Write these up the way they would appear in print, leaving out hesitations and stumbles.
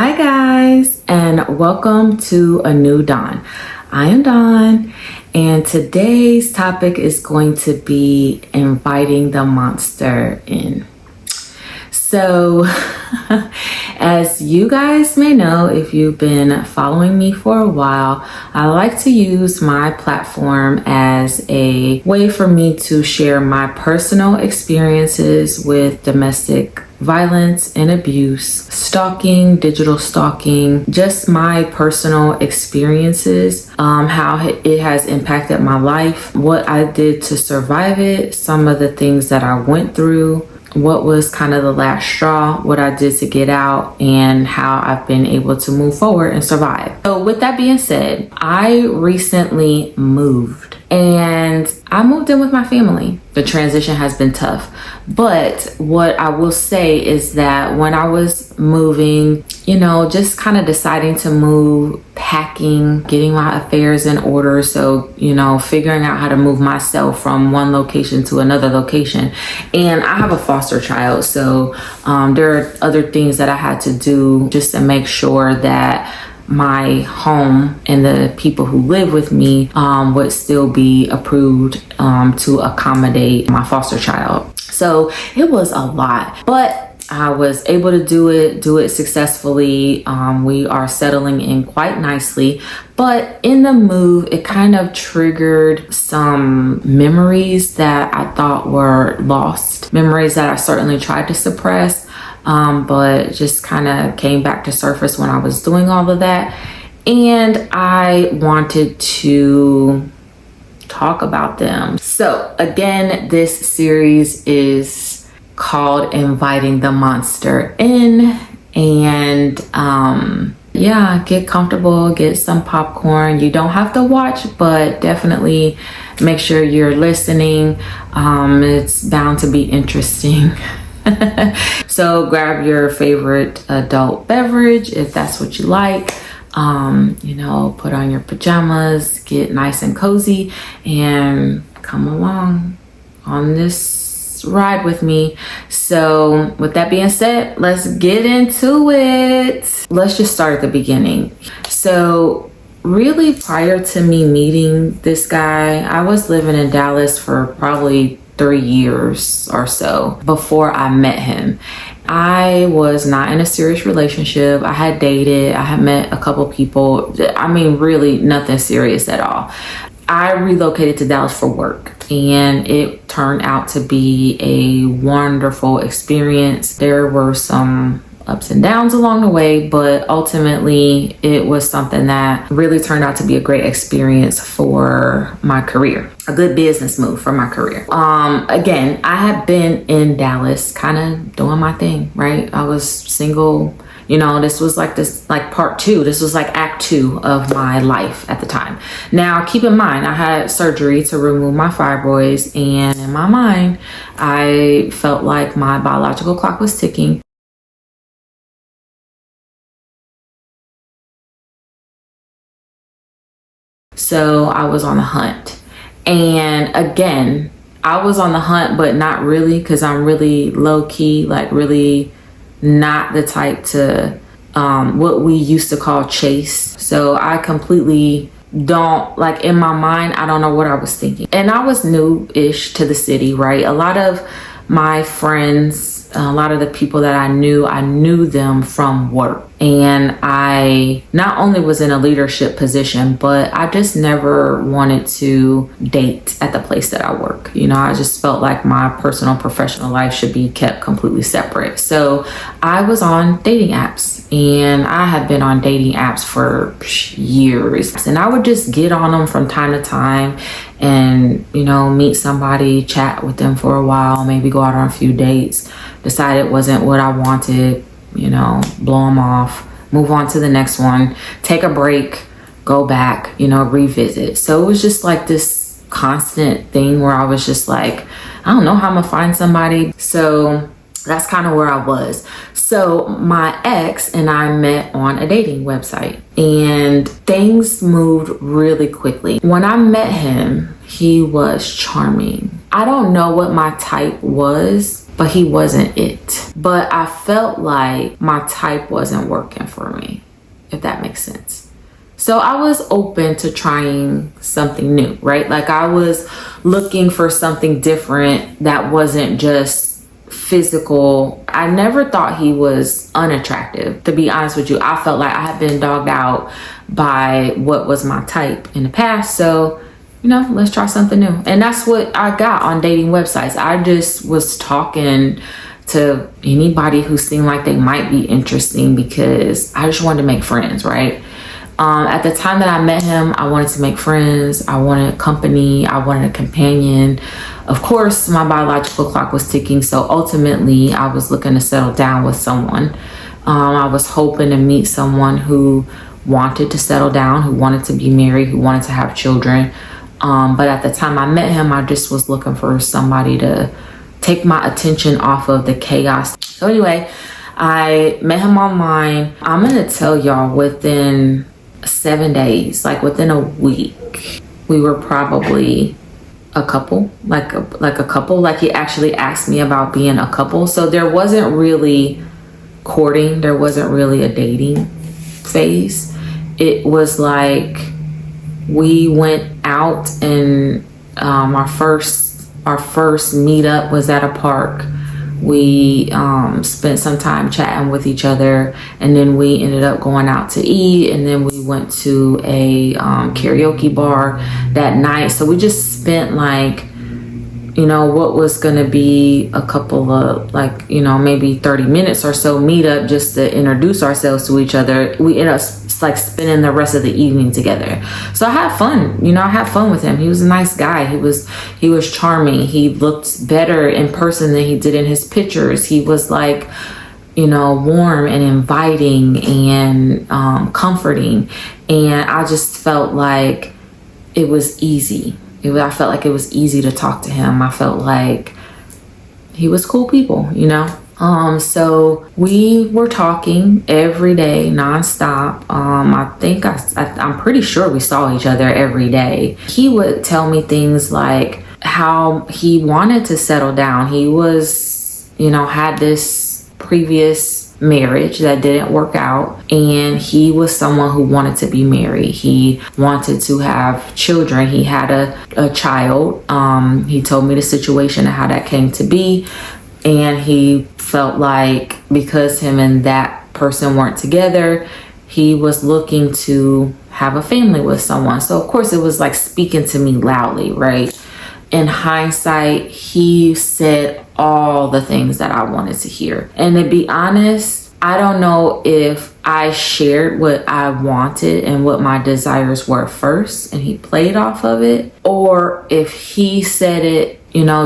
Hi guys, and welcome to a new Dawn. I am Dawn, and today's topic is going to be inviting the monster in. So, as you guys may know, if you've been following me for a while, I like to use my platform as a way for me to share my personal experiences with domestic violence and abuse, stalking, digital stalking, just my personal experiences, how it has impacted my life, what I did to survive it, some of the things that I went through, what was kind of the last straw, what I did to get out, and how I've been able to move forward and survive. So with that being said, I recently moved and I moved in with my family. The transition has been tough, but what I will say is that when I was moving, just kind of deciding to move, packing, getting my affairs in order. So, figuring out how to move myself from one location to another location. And I have a foster child. So there are other things that I had to do just to make sure that my home and the people who live with me would still be approved to accommodate my foster child. So it was a lot, but I was able to do it successfully. We are settling in quite nicely, but in the move, it kind of triggered some memories that I thought were lost, memories that I certainly tried to suppress, but just kind of came back to surface when I was doing all of that. And I wanted to talk about them. So again, this series is called Inviting the Monster In. And get comfortable, get some popcorn. You don't have to watch, but definitely make sure you're listening. It's bound to be interesting. So grab your favorite adult beverage if that's what you like. Put on your pajamas, get nice and cozy, and come along on this ride with me. So with that being said, let's get into it. Let's just start at the beginning. So really, prior to me meeting this guy, I was living in Dallas for probably 3 years or so before I met him. I was not in a serious relationship. I had dated, I had met a couple people. Really nothing serious at all. I relocated to Dallas for work, and it turned out to be a wonderful experience. There were some ups and downs along the way, but ultimately it was something that really turned out to be a great experience for my career, a good business move for my career. Again, I had been in Dallas kind of doing my thing, right? I was single. This was like part two. This was like act two of my life at the time. Now, keep in mind, I had surgery to remove my fibroids, and in my mind, I felt like my biological clock was ticking. So I was on the hunt. And again, I was on the hunt, but not really, because I'm really low key, like really not the type to what we used to call chase. So I completely don't, like, in my mind, I don't know what I was thinking. And I was new-ish to the city, right? A lot of my friends, a lot of the people that I knew them from work. And I not only was in a leadership position, but I just never wanted to date at the place that I work. I just felt like my personal and professional life should be kept completely separate. So I was on dating apps, and I had been on dating apps for years. And I would just get on them from time to time and, meet somebody, chat with them for a while, maybe go out on a few dates, decide it wasn't what I wanted, blow them off, move on to the next one, take a break, go back, revisit. So it was just like this constant thing where I was just like, I don't know how I'm gonna find somebody. So that's kind of where I was. So my ex and I met on a dating website, and things moved really quickly. When I met him, he was charming. I don't know what my type was, but he wasn't it. But I felt like my type wasn't working for me, if that makes sense. So I was open to trying something new, right? Like I was looking for something different that wasn't just physical. I never thought he was unattractive, to be honest with you. I felt like I had been dogged out by what was my type in the past. So, let's try something new. And that's what I got on dating websites. I just was talking to anybody who seemed like they might be interesting because I just wanted to make friends, right? At the time that I met him, I wanted to make friends. I wanted company. I wanted a companion. Of course, my biological clock was ticking. So ultimately, I was looking to settle down with someone. I was hoping to meet someone who wanted to settle down, who wanted to be married, who wanted to have children. But at the time I met him, I just was looking for somebody to take my attention off of the chaos. So anyway, I met him online. I'm going to tell y'all within 7 days, like within a week, we were probably a couple, like a couple. Like he actually asked me about being a couple. So there wasn't really courting. There wasn't really a dating phase. It was like we went out and our first meetup was at a park. We spent some time chatting with each other, and then we ended up going out to eat, and then we went to a karaoke bar that night. So we just spent what was going to be a couple of maybe 30 minutes or so meetup just to introduce ourselves to each other. We ended up spending the rest of the evening together. So I had fun, I had fun with him. He was a nice guy. He was charming. He looked better in person than he did in his pictures. He was warm and inviting and comforting. And I just felt like it was easy. I felt like it was easy to talk to him. I felt like he was cool people, So we were talking every day, nonstop. I'm pretty sure we saw each other every day. He would tell me things like how he wanted to settle down. He was, had this previous marriage that didn't work out, and he was someone who wanted to be married. He wanted to have children. He had a child. He told me the situation and how that came to be, and he felt like because him and that person weren't together, he was looking to have a family with someone. So of course it was like speaking to me loudly, right? In hindsight, he said all the things that I wanted to hear. And to be honest, I don't know if I shared what I wanted and what my desires were first and he played off of it, or if he said it,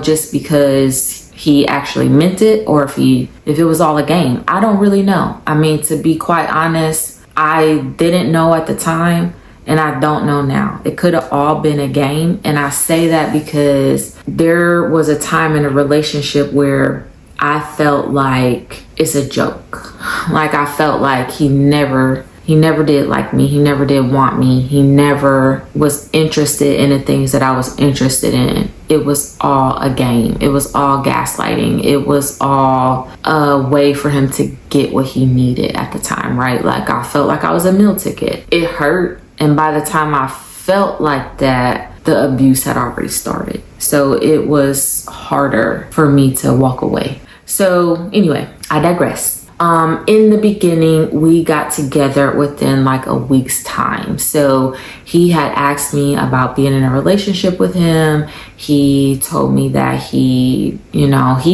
just because he actually meant it, or if it was all a game. I don't really know. I mean, to be quite honest, I didn't know at the time. And I don't know now. It could have all been a game. And I say that because there was a time in a relationship where I felt like it's a joke. Like I felt like he never did like me. He never did want me. He never was interested in the things that I was interested in. It was all a game. It was all gaslighting. It was all a way for him to get what he needed at the time, right? Like I felt like I was a meal ticket. It hurt. And by the time I felt like that, the abuse had already started. So it was harder for me to walk away. So anyway, I digress. In the beginning, we got together within like a week's time. So he had asked me about being in a relationship with him. He told me that he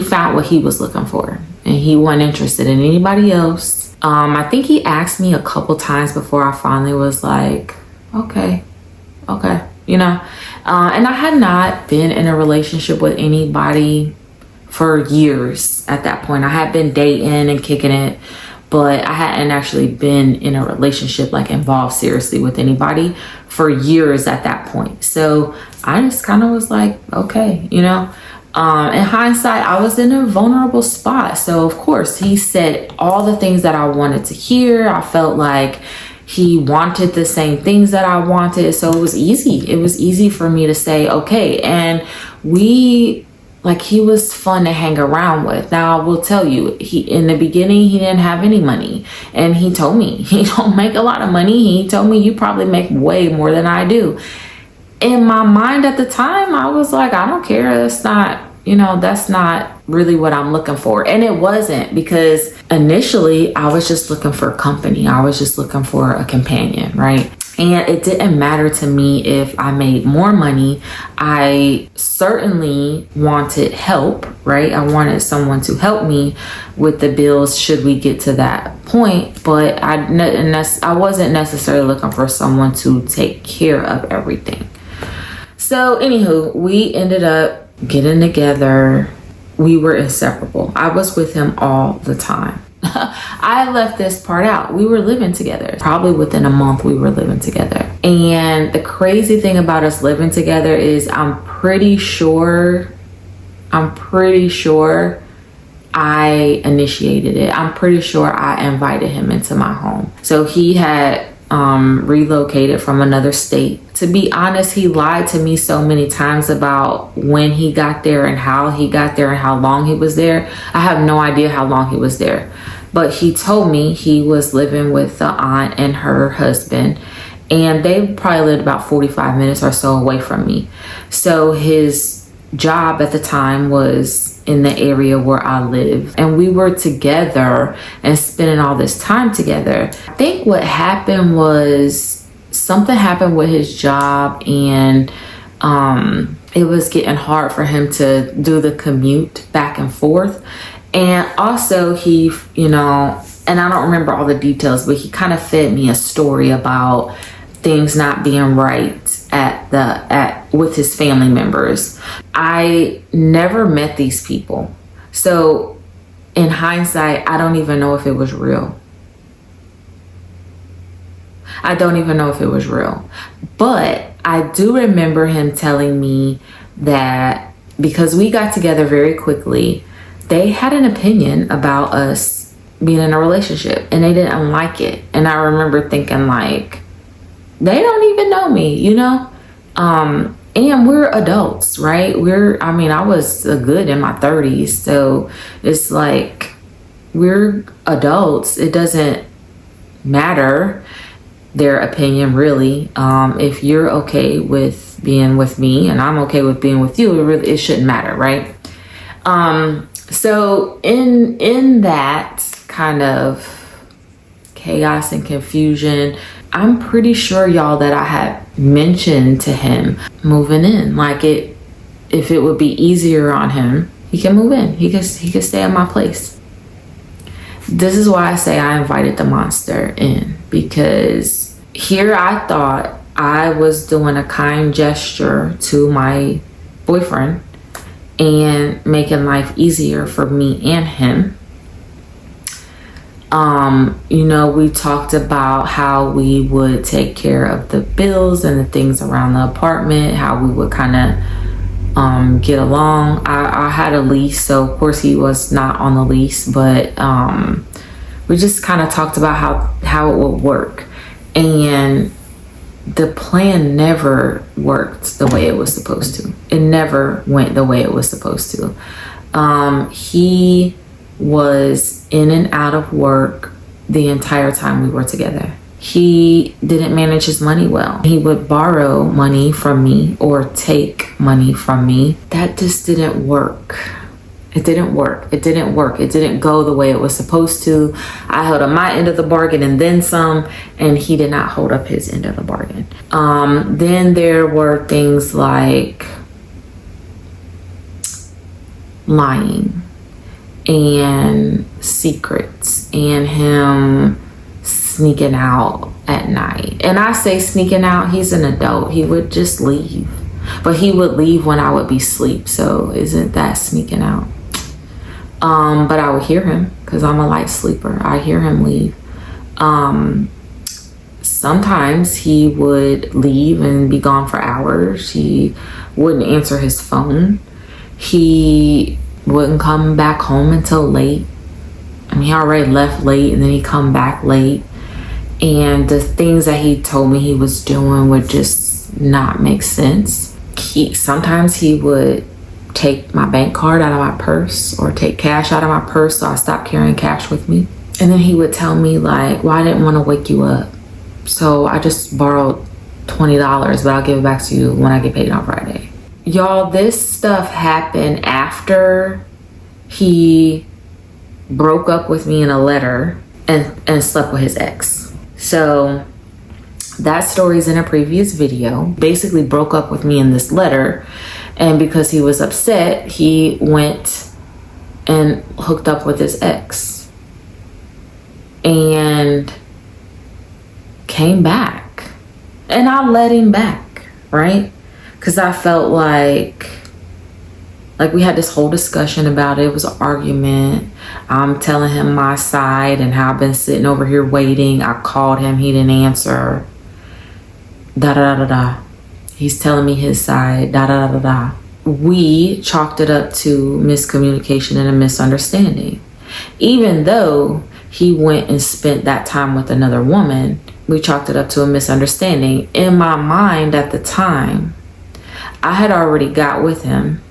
found what he was looking for and he wasn't interested in anybody else. I think he asked me a couple times before I finally was like, okay. And I had not been in a relationship with anybody for years at that point. I had been dating and kicking it, but I hadn't actually been in a relationship like involved seriously with anybody for years at that point. So I just kind of was like, okay, in hindsight, I was in a vulnerable spot. So of course he said all the things that I wanted to hear. I felt like he wanted the same things that I wanted. So it was easy. It was easy for me to say, okay. And we like he was fun to hang around with. Now I will tell you, in the beginning he didn't have any money, and he told me he don't make a lot of money. He told me, you probably make way more than I do. In my mind at the time, I was like, I don't care. That's not, that's not really what I'm looking for. And it wasn't, because initially I was just looking for company. I was just looking for a companion, right? And it didn't matter to me if I made more money. I certainly wanted help, right? I wanted someone to help me with the bills should we get to that point. But I wasn't necessarily looking for someone to take care of everything. So anywho, we ended up getting together. We were inseparable. I was with him all the time. I left this part out. We were living together. Probably within a month we were living together. And the crazy thing about us living together is I'm pretty sure I initiated it. I'm pretty sure I invited him into my home. So he had relocated from another state. To be honest, he lied to me so many times about when he got there and how he got there and how long he was there. I have no idea how long he was there. But he told me he was living with the aunt and her husband, and they probably lived about 45 minutes or so away from me. So his job at the time was in the area where I live, and we were together and spending all this time together. I think what happened was something happened with his job, and it was getting hard for him to do the commute back and forth. And also he, and I don't remember all the details, but he kind of fed me a story about things not being right with his family members. I never met these people. So in hindsight, I don't even know if it was real. But I do remember him telling me that because we got together very quickly, they had an opinion about us being in a relationship and they didn't like it. And I remember thinking, like, they don't even know me, and we're adults, right? I was good in my 30s. So it's like, we're adults. It doesn't matter their opinion, really. If you're okay with being with me and I'm okay with being with you, it shouldn't matter, right? So in that kind of chaos and confusion, I'm pretty sure, y'all, that I had mentioned to him moving in. Like, if it would be easier on him, he can move in. He could stay at my place. This is why I say I invited the monster in, because here I thought I was doing a kind gesture to my boyfriend and making life easier for me and him. We talked about how we would take care of the bills and the things around the apartment, how we would kind of get along. I had a lease, so of course he was not on the lease, but we just kind of talked about how it would work. And the plan never worked the way it was supposed to. It never went the way it was supposed to. He was in and out of work the entire time we were together. He didn't manage his money well. He would borrow money from me or take money from me. That just didn't work. It didn't work. It didn't go the way it was supposed to. I held up my end of the bargain and then some, and he did not hold up his end of the bargain. Then there were things like lying and secrets and him sneaking out at night. And I say sneaking out, he's an adult. He would just leave. But he would leave when I would be asleep. So isn't that sneaking out? But I would hear him because I'm a light sleeper. I hear him leave. Sometimes he would leave and be gone for hours. He wouldn't answer his phone. He wouldn't come back home until late. He already left late and then he'd come back late. And the things that he told me he was doing would just not make sense. Sometimes he would take my bank card out of my purse or take cash out of my purse, so I stopped carrying cash with me. And then he would tell me like, well, I didn't want to wake you up, so I just borrowed $20, but I'll give it back to you when I get paid on Friday. Y'all, this stuff happened after he broke up with me in a letter and slept with his ex. So that story's in a previous video. Basically broke up with me in this letter, and because he was upset, he went and hooked up with his ex and came back, and I let him back, right? Because I felt like we had this whole discussion about it. It was an argument. I'm telling him my side and how I've been sitting over here waiting. I called him, he didn't answer. Da da da da. He's telling me his side. Da da da da. We chalked it up to miscommunication and a misunderstanding. Even though he went and spent that time with another woman, we chalked it up to a misunderstanding. In my mind at the time, I had already got with him.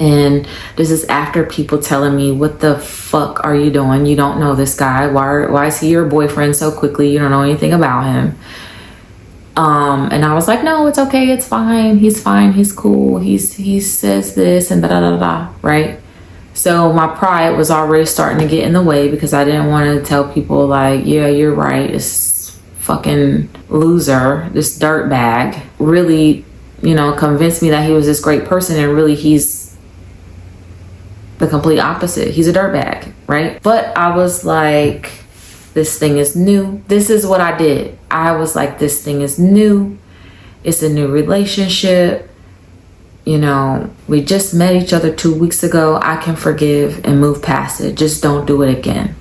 And this is after people telling me, what the fuck are you doing? You don't know this guy. Why is he your boyfriend so quickly? You don't know anything about him. And I was like, no, it's okay. It's fine. He's fine. He's cool. He says this and da da da da, right? So my pride was already starting to get in the way because I didn't want to tell people like, yeah, you're right. This fucking loser, this dirtbag really, convinced me that he was this great person, and really he's the complete opposite. He's a dirtbag, right? But I was like, this thing is new. This is what I did. I was like, this thing is new. It's a new relationship. We just met each other 2 weeks ago. I can forgive and move past it. Just don't do it again.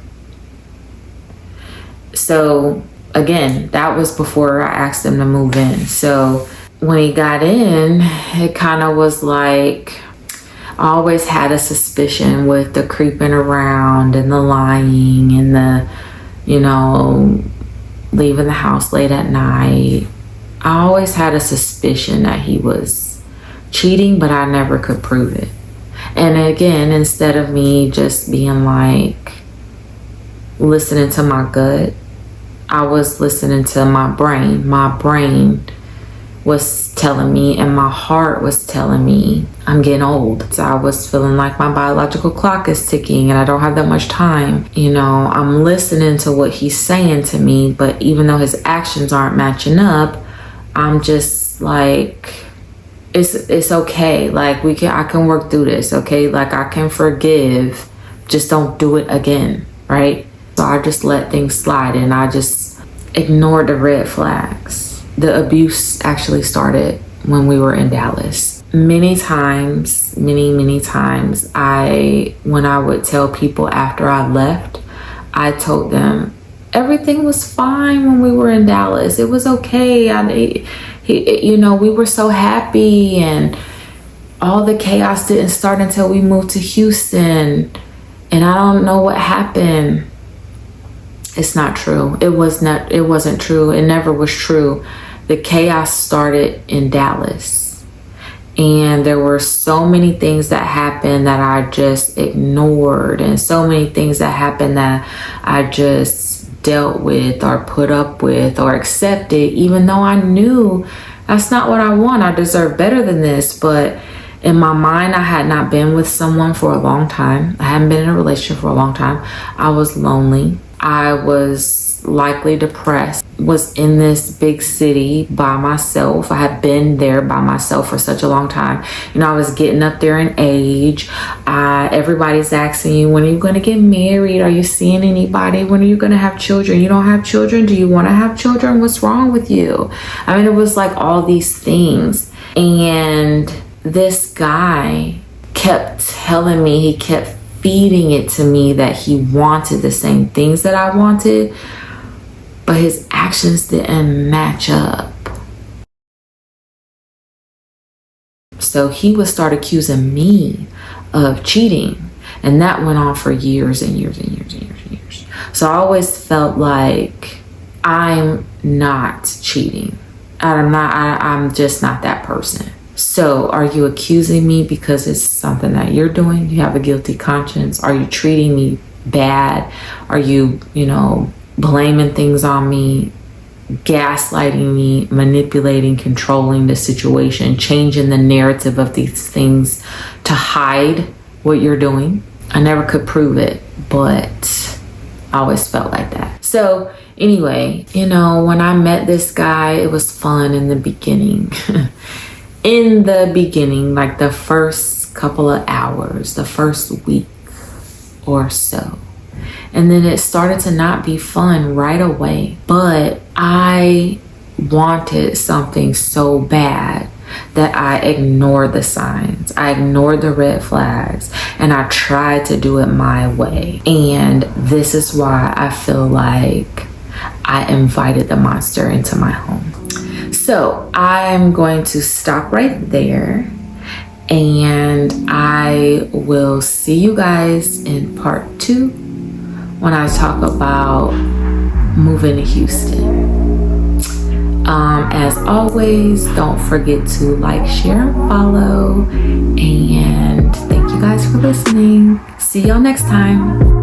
So again, that was before I asked him to move in. So when he got in, it kind of was like, I always had a suspicion with the creeping around and the lying and the, leaving the house late at night. I always had a suspicion that he was cheating, but I never could prove it. And again, instead of me just being like listening to my gut, I was listening to my brain. My brain was telling me and my heart was telling me I'm getting old. So I was feeling like my biological clock is ticking and I don't have that much time. I'm listening to what he's saying to me, but even though his actions aren't matching up, I'm just like, it's okay. Like I can work through this. Okay. Like I can forgive, just don't do it again. Right. So I just let things slide and I just ignored the red flags. The abuse actually started when we were in Dallas. Many times, when I would tell people after I left, I told them everything was fine when we were in Dallas. It was okay. We were so happy and all the chaos didn't start until we moved to Houston. And I don't know what happened. It's not true. It wasn't true. It never was true. The chaos started in Dallas. And there were so many things that happened that I just ignored, and so many things that happened that I just dealt with or put up with or accepted, even though I knew that's not what I want. I deserve better than this. But in my mind, I had not been with someone for a long time. I hadn't been in a relationship for a long time. I was lonely. I was likely depressed, was in this big city by myself. I had been there by myself for such a long time. I was getting up there in age. Everybody's asking you, when are you going to get married? Are you seeing anybody? When are you going to have children? You don't have children? Do you want to have children? What's wrong with you? It was like all these things. And this guy kept telling me, he kept feeding it to me that he wanted the same things that I wanted, but his actions didn't match up. So he would start accusing me of cheating, and that went on for years and years and years and years and years. So I always felt like I'm not cheating. I'm just not that person. So are you accusing me because it's something that you're doing? You have a guilty conscience? Are you treating me bad? Are you, blaming things on me, gaslighting me, manipulating, controlling the situation, changing the narrative of these things to hide what you're doing? I never could prove it, but I always felt like that. So anyway, when I met this guy, it was fun in the beginning. In the beginning, like the first couple of hours, the first week or so. And then it started to not be fun right away. But I wanted something so bad that I ignored the signs. I ignored the red flags and I tried to do it my way. And this is why I feel like I invited the monster into my home. So I'm going to stop right there, and I will see you guys in part 2 when I talk about moving to Houston. As always, don't forget to like, share, and follow, and thank you guys for listening. See y'all next time.